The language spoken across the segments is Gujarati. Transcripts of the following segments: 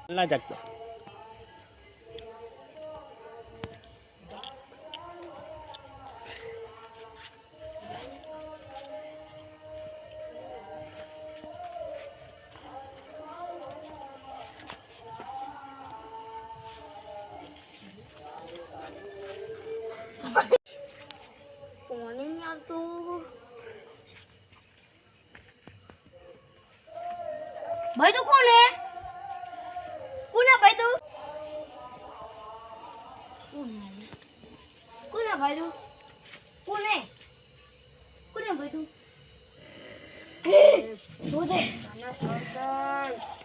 ના જાગતો भाई तू कौन है? कौन है भाई तू? कौन है भाई तू? कौन है? कौन है भाई तू? वो दे ना सरदार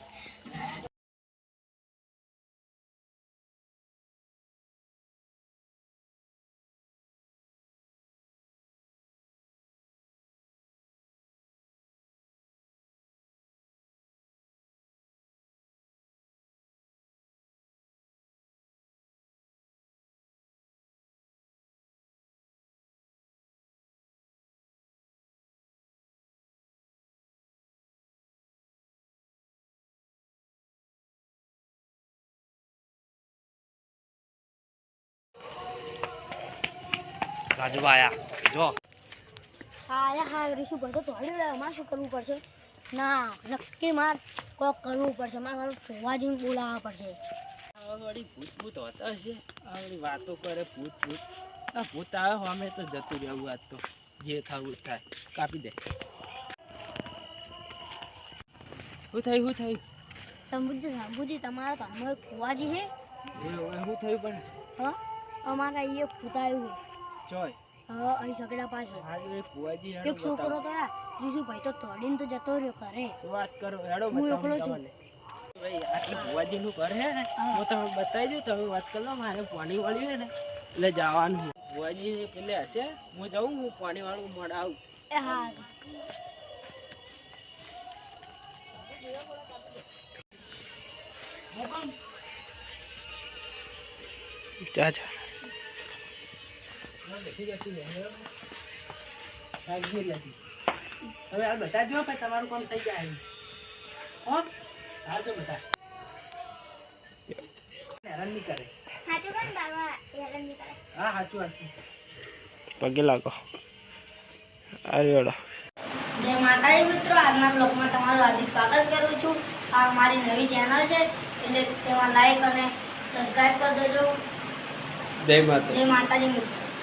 રાજુ આયા જો આયા હા રીશુ ભાઈ તો તોડી રહ્યો મારે શું કરવું પડશે ના નક્કી માર કોક કરવું પડશે મારે ફોવાજીને બોલાવવા પડશે વળી ભૂત ભૂત હોતા છે આ વળી વાતો કરે ભૂત ભૂત આ ભૂત આવે અમે તો જતું રહેવું આજ તો જે થવું થાય કાપી દે શું થયું શંભુજી તમારા તો અમે ફોવાજી છે શું થયું પણ હા અમારા અહીંયા ફૂટાયું છે ચોય હા અહીં સગડા પાછળ આજે ફુવાજી એક છોકરો તો રીશુભાઈ તો તોડીને તો જતો રહ્યો કરે વાત કરો હેડો હું એકલો છું ભાઈ આટલી ફુવાજી નું ઘર હે ને હું તમે બતાવી દઉં તમે વાત કરી લો મારે પાણી વાળ્યું હે ને એટલે જવાનું ફુવાજી પેલે હશે હું જાઉં હું પાણી વાળું મોડા આવું એ હા જા જા હવે આ બધા જો તમારું કામ થઈ જાય હો હા જો બધા હેરાન નહીં કરે હા સાચું વાત પગે લાગો અરે જય માતાજી મિત્રો આજના બ્લોગમાં તમારું હાર્દિક સ્વાગત કરું છું આ મારી નવી ચેનલ છે એટલે તેમાં લાઈક અને સબસ્ક્રાઇબ કરી દેજો જય માતા જય માતાજી મિત્રો